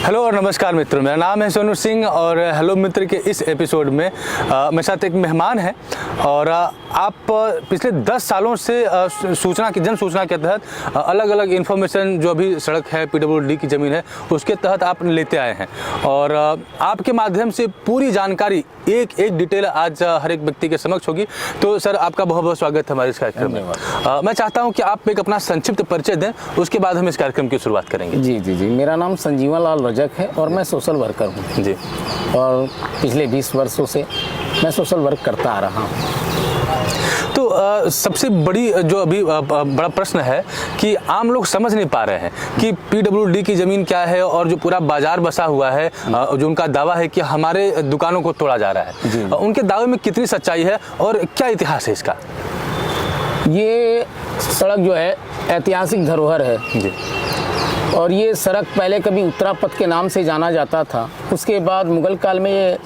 Hello और नमस्कार मित्रों, मेरा नाम है सोनू सिंह और हेलो मित्र के इस एपिसोड में मेरे साथ एक मेहमान है और आप पिछले 10 सालों से जन सूचना के तहत अलग अलग इन्फॉर्मेशन जो अभी सड़क है पीडब्ल्यूडी की ज़मीन है उसके तहत आप लेते आए हैं और आपके माध्यम से पूरी जानकारी एक एक डिटेल आज हर एक व्यक्ति के समक्ष होगी। तो सर आपका बहुत बहुत स्वागत है हमारे इस कार्यक्रम में। मैं चाहता हूं कि आप एक अपना संक्षिप्त परिचय दें, उसके बाद हम इस कार्यक्रम की शुरुआत करेंगे। जी, मेरा नाम संजीवन लाल रजक है और मैं सोशल वर्कर हूं जी, और पिछले 20 वर्षों से मैं सोशल वर्क करता आ रहा हूं। तो सबसे बड़ी जो अभी बड़ा प्रश्न है कि आम लोग समझ नहीं पा रहे हैं कि पीडब्ल्यूडी की ज़मीन क्या है और जो पूरा बाजार बसा हुआ है, जो उनका दावा है कि हमारे दुकानों को तोड़ा जा रहा है, उनके दावे में कितनी सच्चाई है और क्या इतिहास है इसका? ये सड़क जो है ऐतिहासिक धरोहर है जी, और ये सड़क पहले कभी उत्तरापथ के नाम से जाना जाता था। उसके बाद मुगल काल में ये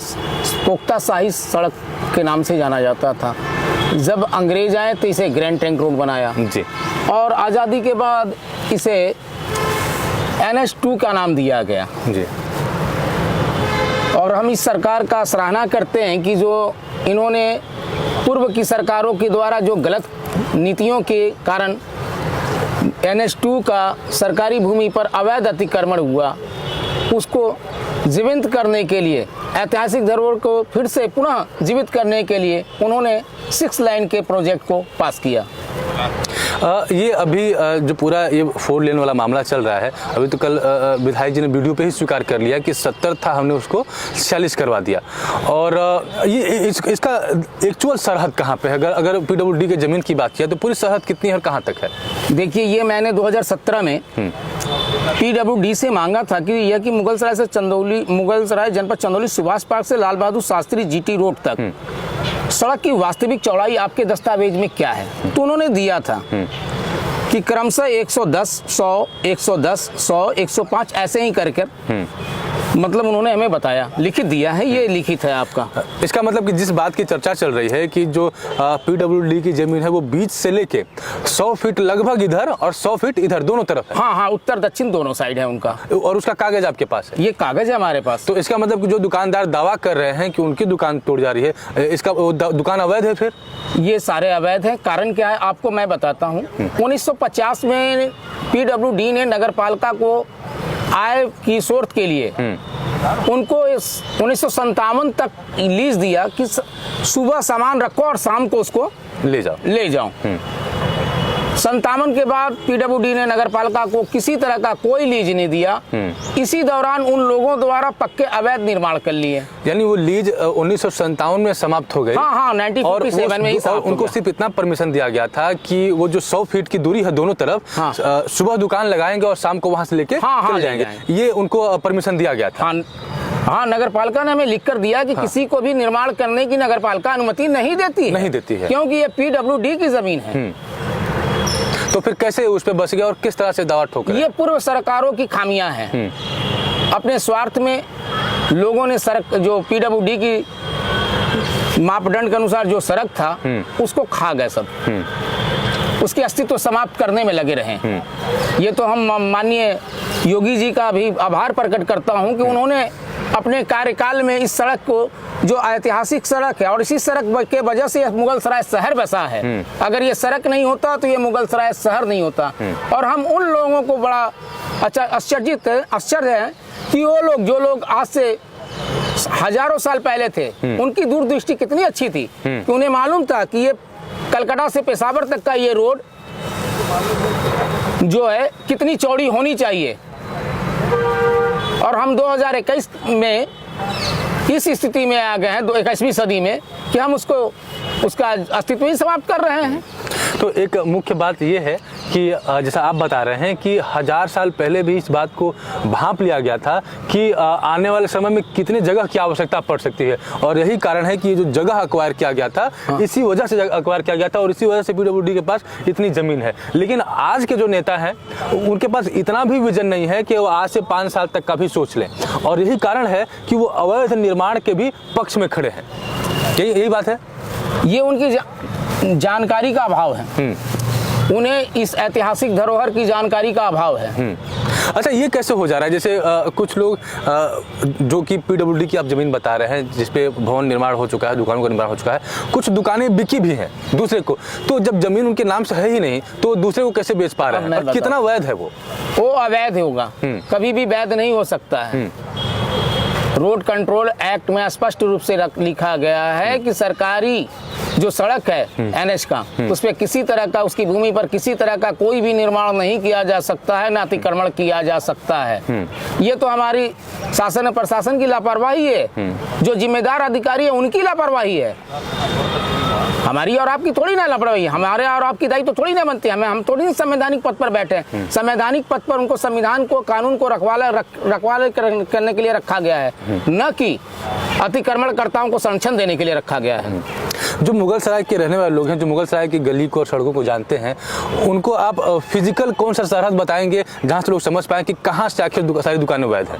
पोख्ता शाही सड़क के नाम से जाना जाता था। जब अंग्रेज आए तो इसे ग्रैंड ट्रंक रोड बनाया जी, और आज़ादी के बाद इसे NH2 का नाम दिया गया जी। और हम इस सरकार का सराहना करते हैं कि जो इन्होंने पूर्व की सरकारों के द्वारा जो गलत नीतियों के कारण NH2 का सरकारी भूमि पर अवैध अतिक्रमण हुआ, उसको जीवित करने के लिए, ऐतिहासिक धरोहर को फिर से पुनः जीवित करने के लिए उन्होंने 6 लाइन के प्रोजेक्ट को पास किया। ये अभी जो पूरा ये 4 लेन वाला मामला चल रहा है, अभी तो कल विधायक जी ने वीडियो पे ही स्वीकार कर लिया कि 70 था, हमने उसको 46 करवा दिया। और ये इसका एक्चुअल सरहद कहाँ पे है? अगर पीडब्ल्यूडी की ज़मीन की बात किया तो पूरी सरहद कितनी है और कहाँ तक है? देखिए, ये मैंने 2017 में पीडब्ल्यूडी से मांगा था कि यह कि मुगलसराय से मुगलसराय जनपद चंदौली सुभाष पार्क से लाल बहादुर शास्त्री GT रोड तक सड़क की वास्तविक चौड़ाई आपके दस्तावेज में क्या है। तो उन्होंने दिया था कि क्रमशः 110, 100, 110, 100, 105 ऐसे ही करके मतलब उन्होंने हमें बताया, लिखित दिया है, ये लिखित है आपका। इसका मतलब कि जिस बात की चर्चा चल रही है कि जो पीडब्ल्यूडी की ज़मीन है वो बीच से लेके 100 फीट लगभग इधर और 100 फीट इधर दोनों तरफ है। हाँ, उत्तर दक्षिण दोनों साइड है उनका। और उसका कागज आपके पास है? ये कागज है हमारे पास। तो इसका मतलब कि जो दुकानदार दावा कर रहे हैं कि उनकी दुकान तोड़ जा रही है, इसका दुकान अवैध है? फिर ये सारे अवैध है। कारण क्या है आपको मैं बताता हूँ। 1950 में पीडब्ल्यूडी ने नगर पालिका को आय की स्रोत के लिए उनको 1957 तक लीज दिया कि सुबह सामान रखो और शाम को उसको ले जाओ। 57 के बाद पीडब्ल्यूडी ने नगर पालिका को किसी तरह का कोई लीज नहीं दिया। इसी दौरान उन लोगों द्वारा पक्के अवैध निर्माण कर लिए, यानी वो लीज 1957 में समाप्त हो गई। हाँ, 1957 में ही समाप्त हो गया। उनको सिर्फ इतना परमिशन दिया गया था कि वो जो 100 फीट की दूरी है दोनों तरफ, सुबह दुकान लगाएंगे और शाम को वहां से लेके चले जाएंगे। ये उनको परमिशन दिया गया था। हाँ, नगर पालिका ने हमें लिख कर दिया कि किसी को भी निर्माण करने की नगर पालिका अनुमति नहीं देती है, क्योंकि ये पीडब्ल्यूडी की जमीन है। तो फिर कैसे उस पे बस गया और किस तरह से दावा ठोक? ये पूर्व सरकारों की खामियां हैं। अपने स्वार्थ में लोगों ने सड़क, जो पीडब्ल्यूडी की मापदंड के अनुसार जो सड़क था उसको खा गए सब, उसके अस्तित्व समाप्त करने में लगे रहे। ये तो हम माननीय योगी जी का भी आभार प्रकट करता हूं कि उन्होंने अपने कार्यकाल में इस सड़क को, जो ऐतिहासिक सड़क है और इसी सड़क के वजह से मुगलसराय शहर बसा है, अगर ये सड़क नहीं होता तो ये मुगलसराय शहर नहीं होता। और हम उन लोगों को बड़ा आश्चर्य है कि वो लोग, जो लोग आज से हजारों साल पहले थे, उनकी दूरदृष्टि कितनी अच्छी थी कि उन्हें मालूम था कि ये कलकत्ता से पेशावर तक का ये रोड जो है कितनी चौड़ी होनी चाहिए। और हम 2021 में इस स्थिति में आ गए हैं, 21वीं सदी में, कि हम उसका अस्तित्व ही समाप्त कर रहे हैं। तो एक मुख्य बात यह है कि जैसा आप बता रहे हैं कि 1000 साल पहले भी इस बात को भांप लिया गया था कि आने वाले समय में कितने जगह की आवश्यकता पड़ सकती है, और यही कारण है कि ये जो जगह अक्वायर किया गया था, इसी वजह से अक्वायर किया गया था और इसी वजह से पीडब्ल्यूडी के पास इतनी ज़मीन है। लेकिन आज के जो नेता हैं उनके पास इतना भी विजन नहीं है कि वो आज से 5 साल तक का भी सोच लें, और यही कारण है कि वो अवैध निर्माण के भी पक्ष में खड़े हैं। यही बात है, ये उनकी जानकारी का अभाव है। उन्हें इस ऐतिहासिक धरोहर की जानकारी का अभाव है। अच्छा, ये कैसे हो जा रहा है? जैसे कुछ लोग जो कि पीडब्ल्यूडी की आप जमीन बता रहे हैं जिसपे भवन निर्माण हो चुका है, दुकानों का निर्माण हो चुका है, कुछ दुकानें बिकी भी हैं दूसरे को, तो जब जमीन उनके नाम से है ही नहीं तो दूसरे को कैसे बेच पा रहे हैं? और कितना वैध है वो अवैध होगा, कभी भी वैध नहीं हो सकता है। रोड कंट्रोल एक्ट में स्पष्ट रूप से लिखा गया है कि सरकारी जो सड़क है एनएच का, उस पर किसी तरह का, उसकी भूमि पर किसी तरह का कोई भी निर्माण नहीं किया जा सकता है, ना अतिक्रमण किया जा सकता है। ये तो हमारी शासन और प्रशासन की लापरवाही है, जो जिम्मेदार अधिकारी है उनकी लापरवाही है, हमारी और आपकी थोड़ी ना लापरवाही। हमारे और आपकी दायित्व तो थोड़ी ना बनती है, हम थोड़ी ना संवैधानिक पद पर बैठे हैं। संवैधानिक पद पर उनको संविधान को, कानून को रखवाले करने के लिए रखा गया है, न कि अतिक्रमणकर्ताओं को संरक्षण देने के लिए रखा गया है। जो मुगल सराय के रहने वाले लोग हैं, जो मुगल सराय की गली को और सड़कों को जानते हैं, उनको आप फिजिकल कौन सा सरहद बताएंगे जहां से लोग समझ पाए कि कहां से आखिर सारी दुकानें वैध है?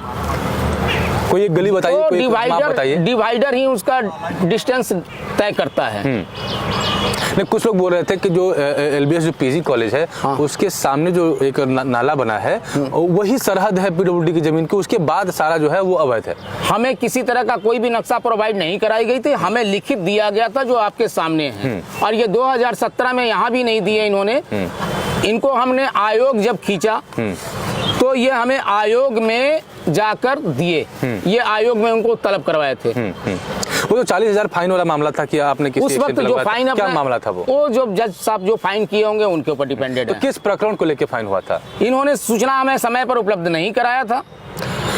कोई एक गली बताइए, कोई माप बताइए। डिवाइडर ही उसका डिस्टेंस तय करता है। नहीं, कुछ लोग बोल रहे थे कि जो एलबीएस जो पीजी कॉलेज है, उसके सामने जो एक नाला बना है वही सरहद है पीडब्ल्यूडी की जमीन की, उसके बाद सारा जो है वो अवैध है। हमें किसी तरह का कोई भी नक्शा प्रोवाइड नहीं कराई गई थी, हमें लिखित दिया गया था जो आपके सामने है, और ये 2017 में यहाँ भी नहीं दिए इन्होंने। इनको हमने आयोग जब खींचा तो ये हमें आयोग में जाकर दिए, ये आयोग में उनको तलब करवाए थे। वो जो 40,000 फाइन वाला मामला था कि आपने किसी उस वक्त जो फाइन, क्या मामला था वो जो जज साहब जो फाइन किए होंगे उनके ऊपर डिपेंडेड तो है। किस प्रकरण को लेकर फाइन हुआ था? इन्होंने सूचना हमें समय पर उपलब्ध नहीं कराया था।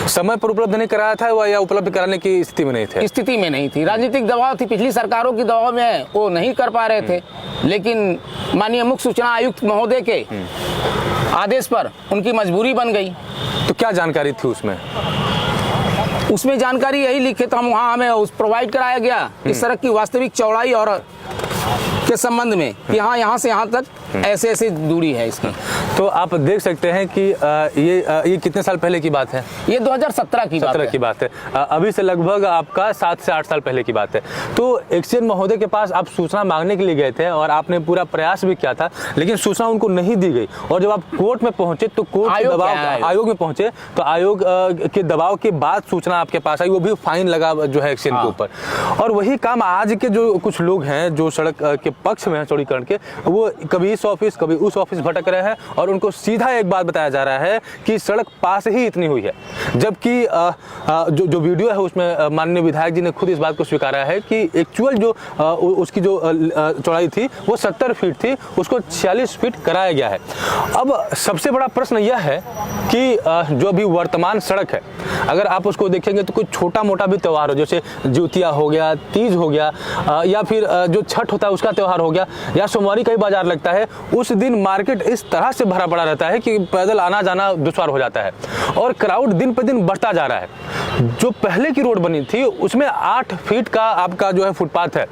समय पर उपलब्ध नहीं कराया था या उपलब्ध कराने की स्थिति में नहीं थे? स्थिति में नहीं थी, राजनीतिक दबाव थी, पिछली सरकारों की दबाव में वो नहीं कर पा रहे थे। लेकिन माननीय मुख्य सूचना आयुक्त महोदय के आदेश पर उनकी मजबूरी बन गई। तो क्या जानकारी थी उसमें? उसमें जानकारी यही लिखे तो हम वहाँ हमें उस प्रोवाइड कराया गया कि सड़क की वास्तविक चौड़ाई और के संबंध में कि हाँ यहाँ से यहाँ तक ऐसे ऐसे दूरी है इसकी। तो आप देख सकते हैं कि ये कितने साल पहले की बात है? ये 2017 की बात है। अभी से लगभग आपका 7 से 8 साल पहले की बात है। तो एक्सचेंज महोदय के पास आप सूचना मांगने के लिए गए थे और आपने पूरा प्रयास भी किया था, लेकिन सूचना उनको नहीं दी गई, और जब आप कोर्ट में पहुंचे तो कोर्ट के दबाव, आयोग में पहुंचे तो आयोग के दबाव के बाद सूचना आपके पास आई, वो भी फाइन लगा जो है एक्सचेंज के ऊपर। और वही काम आज के जो कुछ लोग हैं जो सड़क के पक्ष में हैं चौड़ीकरण के, वो कभी इस ऑफिस कभी उस ऑफिस भटक रहे हैं, और उनको सीधा एक बात बताया जा रहा है कि सड़क पास ही इतनी हुई है, जबकि जो वीडियो है उसमें माननीय विधायक जी ने खुद इस बात को स्वीकारा है कि एक्चुअल जो उसकी जो चौड़ाई थी वो 70 फीट थी, उसको 46 फीट कराया गया है। अब सबसे बड़ा प्रश्न यह है कि जो अभी वर्तमान सड़क है, अगर आप उसको देखेंगे तो कोई छोटा मोटा भी त्यौहार हो, जैसे ज्योतिया हो गया, तीज हो गया, या फिर जो छठ होता है उसका त्यौहार हो गया, या सोमवारी का ही बाजार लगता है, उस दिन मार्केट इस तरह से भरा पड़ा रहता है कि पैदल आना जाना दुश्वार हो जाता है, और क्राउड दिन पर दिन बढ़ता जा रहा है। जो पहले की रोड बनी थी उसमें 8 फीट का आपका जो है फुटपाथ है,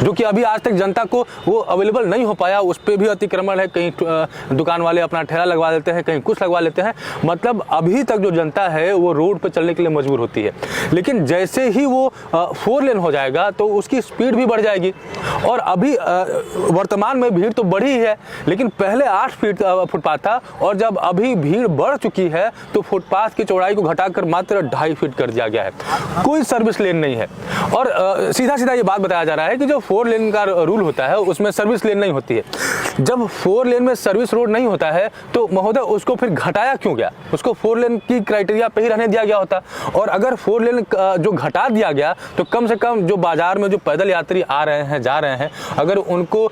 जो कि अभी आज तक जनता को वो अवेलेबल नहीं हो पाया, उस पर भी अतिक्रमण है, कहीं दुकान वाले अपना ठेला लगवा देते हैं, कहीं कुछ लगवा लेते हैं, मतलब अभी तक जो जनता है वो रोड पर चलने के लिए मजबूर होती है। लेकिन जैसे ही वो 4 लेन हो जाएगा तो उसकी स्पीड भी बढ़ जाएगी, और अभी वर्तमान में भीड़ तो बढ़ी है, लेकिन पहले 8 फीट फुटपाथ था, और जब अभी भीड़ बढ़ चुकी है तो फुटपाथ की चौड़ाई को घटाकर मात्र 2.5 फीट कर दिया गया है। कोई सर्विस लेन नहीं है, और सीधा सीधा ये बात बताया जा रहा है कि जो 4 लेन का रूल होता है उसमें सर्विस लेन नहीं होती है। जब 4 लेन में सर्विस रोड नहीं होता है तो महोदय उसको फिर घटाया क्यों गया? उसको 4 लेन की क्राइटेरिया पे ही रहने दिया गया होता, और अगर 4 लेन जो घटा दिया गया तो कम से कम जो बाजार में जो पैदल यात्री आ रहे हैं, जा रहे हैं, अगर उनको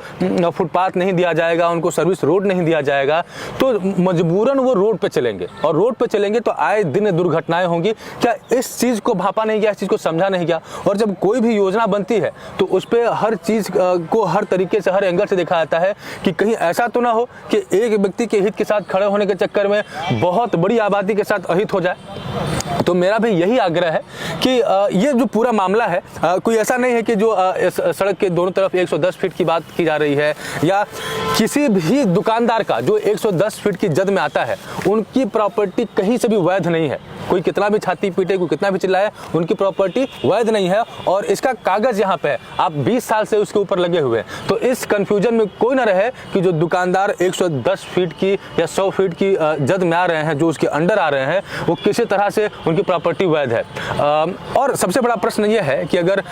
फुटपाथ नहीं दिया जाएगा, उनको सर्विस रोड नहीं दिया जाएगा, तो मजबूरन वो रोड पे चलेंगे, और रोड पे चलेंगे तो आए दिन दुर्घटनाएं होंगी। क्या इस चीज को भापा नहीं गया, इस चीज को समझा नहीं गया? और जब कोई भी योजना बनती है तो उस पर हर चीज को हर तरीके से, हर एंगल से देखा जाता है कि कहीं ऐसा तो ना हो कि एक व्यक्ति के हित के साथ खड़े होने के चक्कर में बहुत बड़ी आबादी के साथ अहित हो जाए। तो मेरा भी यही आग्रह है कि ये जो पूरा मामला है, कोई ऐसा नहीं है कि जो इस सड़क के दोनों तरफ 110 फीट की बात की जा रही है, या किसी भी दुकानदार का जो 110 फीट की जद में आता है उनकी प्रॉपर्टी कहीं से भी वैध नहीं है। कोई कितना भी छाती पीटे, कोई कितना भी चिल्लाए, उनकी प्रॉपर्टी वैध नहीं है और इसका कागज यहाँ पे है। आप 20 साल से उसके ऊपर लगे हुए हैं। तो इस कंफ्यूजन में कोई ना रहे कि जो दुकानदार 110 फीट की या 100 फीट की जद में आ रहे हैं, जो उसके अंडर आ रहे हैं, वो किसी तरह से उनकी प्रॉपर्टी वैध है। और सबसे बड़ा प्रश्न ये है कि अगर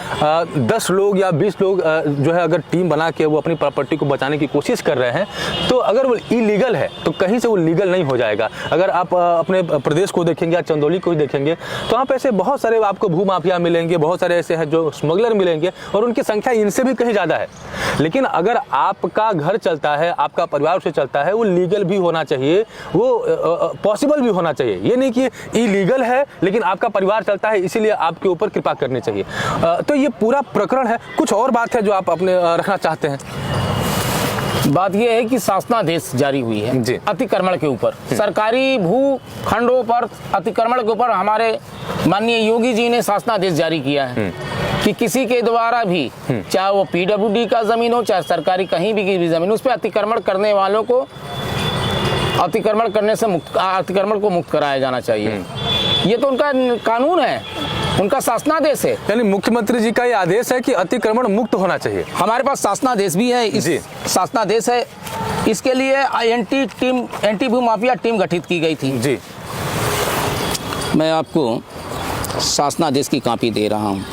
10 लोग या 20 लोग जो है अगर टीम बना के वो अपनी प्रॉपर्टी को बचाने की कोशिश कर रहे हैं, तो अगर वो इलीगल है तो कहीं से वो लीगल नहीं हो जाएगा। अगर आप अपने प्रदेश को देखेंगे या चंदौली को ही देखेंगे तो वहाँ पे ऐसे बहुत सारे आपको भू माफिया मिलेंगे, बहुत सारे ऐसे हैं जो स्मगलर मिलेंगे और उनकी संख्या इनसे भी कहीं ज़्यादा है। लेकिन अगर आपका घर चलता है, आपका परिवार से चलता है, वो लीगल भी होना चाहिए, वो पॉसिबल भी होना चाहिए। ये नहीं कि इलीगल है लेकिन आपका परिवार चलता है इसीलिए आपके ऊपर कृपा करनी चाहिए। तो ये पूरा प्रकरण है। कुछ और बात है जो आप अपने रखना चाहते हैं? बात यह है कि शासनादेश जारी हुई है जी। अतिक्रमण के ऊपर, सरकारी भू खंडों पर अतिक्रमण के ऊपर हमारे माननीय योगी जी ने शासनादेश जारी किया है कि किसी के द्वारा भी, चाहे वो पीडब्ल्यूडी का जमीन हो, चाहे सरकारी कहीं भी जमीन, उस पर अतिक्रमण करने वालों को अतिक्रमण करने से अतिक्रमण को मुक्त कराया जाना चाहिए। ये तो उनका कानून है, उनका शासनादेश है। यानी मुख्यमंत्री जी का ये आदेश है कि अतिक्रमण मुक्त होना चाहिए। हमारे पास शासनादेश भी है, इस शासनादेश है। इसके लिए एंटी भू माफिया टीम गठित की गई थी जी। मैं आपको शासनादेश की कॉपी दे रहा हूँ।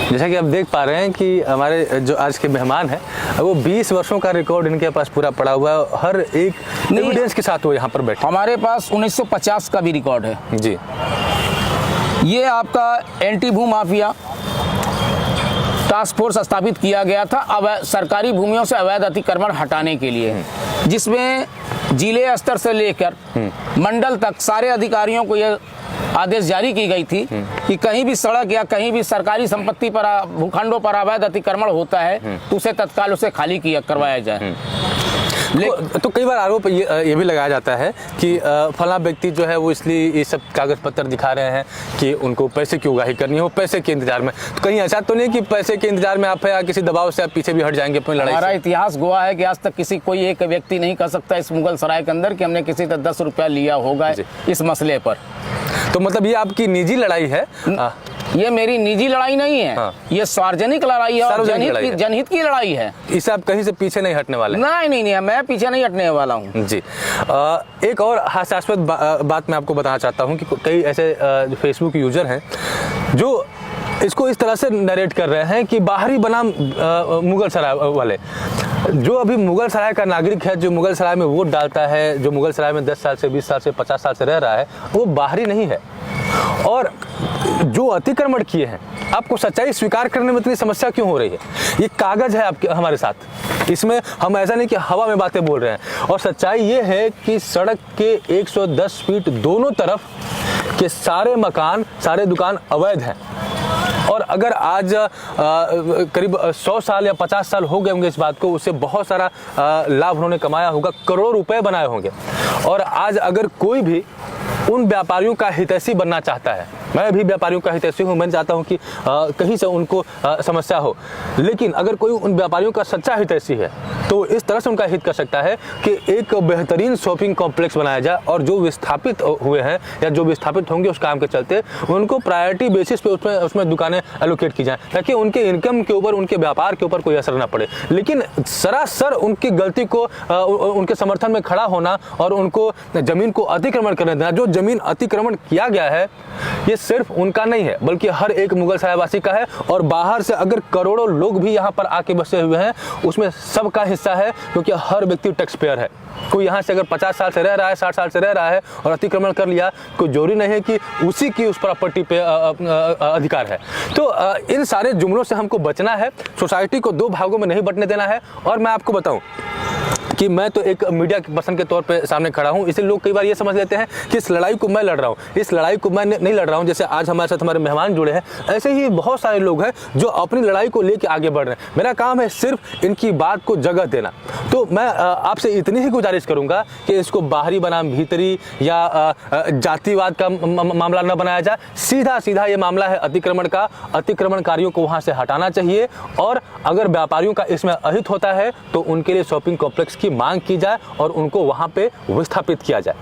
जैसा कि आप देख पा रहे हैं कि हमारे जो आज के मेहमान हैं वो 20 वर्षों का रिकॉर्ड इनके पास पूरा पड़ा हुआ है, हर एक एविडेंस के साथ वो यहाँ पर बैठे। हमारे पास 1950 का भी रिकॉर्ड है जी। ये आपका एंटी भू माफिया टास्क फोर्स स्थापित किया गया था सरकारी भूमियों से अवैध अतिक्रमण हटाने के लिए, जिसमें जिले स्तर से लेकर मंडल तक सारे अधिकारियों को यह आदेश जारी की गई थी कि कहीं भी सड़क या कहीं भी सरकारी संपत्ति पर भूखंडों पर अवैध अतिक्रमण होता है तो उसे तत्काल उसे खाली करवाया जाए। तो कई बार आरोप ये भी लगाया जाता है कि फला व्यक्ति जो है वो इसलिए ये सब कागज पत्र दिखा रहे हैं कि उनको पैसे की उगाही करनी है, वो पैसे के इंतजार में। तो कहीं ऐसा तो नहीं कि पैसे के इंतजार में आप या किसी दबाव से आप पीछे भी हट जाएंगे अपनी लड़ाई? हमारा इतिहास गवाह है कि आज तक कोई एक व्यक्ति नहीं कह सकता इस मुगल सराय के अंदर कि हमने किसी से 10 रुपया लिया होगा इस मसले पर। तो मतलब ये आपकी निजी लड़ाई है? ये मेरी निजी लड़ाई नहीं है। हाँ। ये सार्वजनिक लड़ाई है और जनहित की लड़ाई है। इसे आप कहीं से पीछे नहीं हटने वाले? नहीं, मैं पीछे नहीं हटने वाला हूँ जी। एक और हास्यास्पद बात मैं आपको बताना चाहता हूँ कि कई ऐसे फेसबुक यूजर हैं जो इसको इस तरह से नरेट कर रहे हैं कि बाहरी बनाम मुगल सराय वाले। जो अभी मुगल सराय का नागरिक है, जो मुगल सराय में वोट डालता है, जो मुगल सराय में 10 साल से 20 साल से 50 साल से रह रहा है, वो बाहरी नहीं है। और जो अतिक्रमण किए हैं, आपको सच्चाई स्वीकार करने में इतनी समस्या क्यों हो रही है? ये कागज है आपके हमारे साथ, इसमें हम ऐसा नहीं कि हवा में बातें बोल रहे हैं। और सच्चाई ये है कि सड़क के 110 फीट दोनों तरफ के सारे मकान, सारे दुकान अवैध हैं। और अगर आज करीब 100 साल या 50 साल हो गए होंगे इस बात को, उससे बहुत सारा लाभ उन्होंने कमाया होगा, करोड़ों रुपए बनाए होंगे। और आज अगर कोई भी उन व्यापारियों का हितैषी बनना चाहता है, मैं भी व्यापारियों का हितैषी हूँ, मैं चाहता हूँ कि कहीं से उनको समस्या हो, लेकिन अगर कोई उन व्यापारियों का सच्चा हितैषी है तो इस तरह से उनका हित कर सकता है कि एक बेहतरीन शॉपिंग कॉम्प्लेक्स बनाया जाए और जो विस्थापित हुए हैं या जो विस्थापित होंगे उस काम के चलते उनको प्रायोरिटी बेसिस पे उसमें दुकानें एलोकेट की जाएं, ताकि उनके इनकम के ऊपर, उनके व्यापार के ऊपर कोई असर ना पड़े। लेकिन सरासर उनकी गलती को उनके समर्थन में खड़ा होना और उनको जमीन को अतिक्रमण करने देना, जो जमीन अतिक्रमण किया गया है ये सिर्फ उनका नहीं है बल्कि हर एक मुगल सरायवासी का है। और बाहर से अगर करोड़ों लोग भी यहाँ पर आके बसे हुए हैं उसमें सबका हिस्सा है, क्योंकि हर व्यक्ति टैक्स पेयर है। कोई यहाँ से अगर 50 साल से रह रहा है, 60 साल से रह रहा है और अतिक्रमण कर लिया, कोई जरूरी नहीं है कि उसी की उस प्रॉपर्टी पे अधिकार है। तो इन सारे जुमलों से हमको बचना है, सोसाइटी को 2 भागों में नहीं बंटने देना है। और मैं आपको बताऊं कि मैं तो एक मीडिया पर्सन के तौर पे सामने खड़ा हूं, इसलिए लोग कई बार ये समझ लेते हैं कि इस लड़ाई को मैं लड़ रहा हूं। इस लड़ाई को मैं नहीं लड़ रहा हूं। जैसे आज हमारे साथ हमारे मेहमान जुड़े हैं, ऐसे ही बहुत सारे लोग हैं जो अपनी लड़ाई को लेकर आगे बढ़ रहे हैं। मेरा काम है सिर्फ इनकी बात को जगह देना। तो मैं आपसे इतनी ही गुजारिश करूंगा कि इसको बाहरी बनाम भीतरी या जातिवाद का मामला न बनाया जाए। सीधा सीधा ये मामला है अतिक्रमण का। अतिक्रमणकारियों को वहां से हटाना चाहिए और अगर व्यापारियों का इसमें अहित होता है तो उनके लिए शॉपिंग कॉम्प्लेक्स की मांग की जाए और उनको वहां पे विस्थापित किया जाए।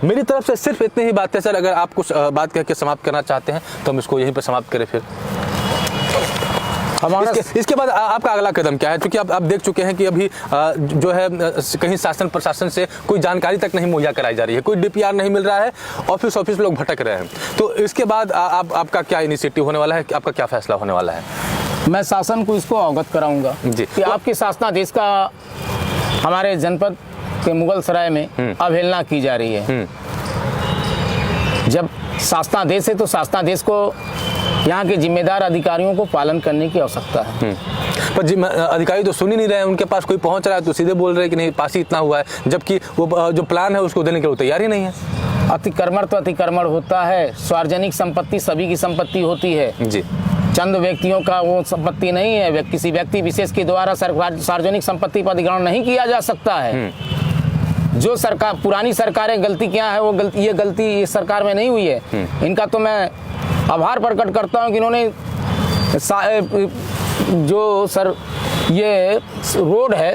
मेरी तरफ से सिर्फ इतनी ही बात है सर। अगर आप कुछ बात कह के समाप्त करना चाहते हैं तो हम इसको यहीं पर समाप्त करें फिर। इसके बाद आपका अगला कदम क्या है? क्योंकि आप देख चुके हैं कि अभी जो है कहीं शासन प्रशासन से कोई जानकारी तक नहीं मुहैया कराई जा रही है, कोई डीपीआर नहीं मिल रहा है, ऑफिस लोग भटक रहे हैं। तो इसके बाद आपका क्या इनिशिएटिव होने वाला है, आपका क्या फैसला होने वाला है? मैं शासन को इसको अवगत कराऊंगा कि आपके शासनादेश का हमारे जनपद के मुगलसराय में अवहेलना की जा रही है। जब शासनादेश है तो शासनादेश को यहाँ के जिम्मेदार अधिकारियों को पालन करने की आवश्यकता है। पर अधिकारी तो सुन ही नहीं रहे हैं, उनके पास कोई पहुंच रहा है तो सीधे बोल रहे हैं कि नहीं पास ही इतना हुआ है, जबकि वो जो प्लान है उसको देने के लिए तैयार ही नहीं है। अतिक्रमण तो अतिक्रमण होता है, सार्वजनिक संपत्ति सभी की संपत्ति होती है जी, चंद व्यक्तियों का वो संपत्ति नहीं है। किसी व्यक्ति विशेष के द्वारा सार्वजनिक संपत्ति पर अधिग्रहण नहीं किया जा सकता है। जो सरकार पुरानी सरकारें गलती किया है वो ये गलती इस सरकार में नहीं हुई है। इनका तो मैं आभार प्रकट करता हूं कि इन्होंने जो सर ये रोड है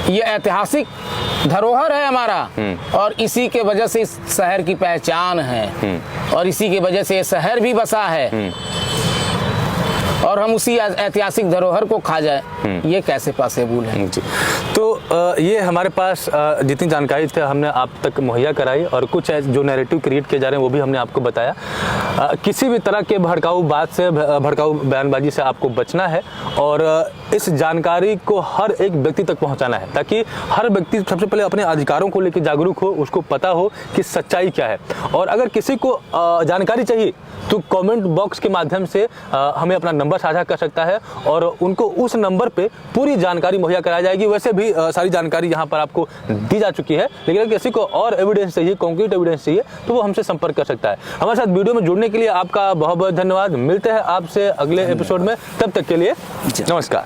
ये ऐतिहासिक धरोहर है हमारा, और इसी के वजह से इस शहर की पहचान है, और इसी की वजह से ये शहर भी बसा है, और हम उसी ऐतिहासिक धरोहर को खा जाए, ये कैसे पॉसिबल है जी। तो ये हमारे पास जितनी जानकारी थी हमने आप तक मुहैया कराई, और कुछ जो नैरेटिव क्रिएट किए जा रहे हैं वो भी हमने आपको बताया। किसी भी तरह के भड़काऊ बात से, भड़काऊ बयानबाजी से आपको बचना है, और इस जानकारी को हर एक व्यक्ति तक पहुंचाना है, ताकि हर व्यक्ति सबसे पहले अपने अधिकारों को लेकर जागरूक हो, उसको पता हो कि सच्चाई क्या है। और अगर किसी को जानकारी चाहिए तो कमेंट बॉक्स के माध्यम से हमें अपना नंबर साझा कर सकता है, और उनको उस नंबर पे पूरी जानकारी मुहैया कराई जाएगी। वैसे भी सारी जानकारी यहाँ पर आपको दी जा चुकी है, लेकिन अगर किसी को और एविडेंस चाहिए, कॉन्क्रीट एविडेंस चाहिए, तो वो हमसे संपर्क कर सकता है। हमारे साथ वीडियो में जुड़ने के लिए आपका बहुत बहुत धन्यवाद। मिलते हैं आपसे अगले एपिसोड में, तब तक के लिए नमस्कार।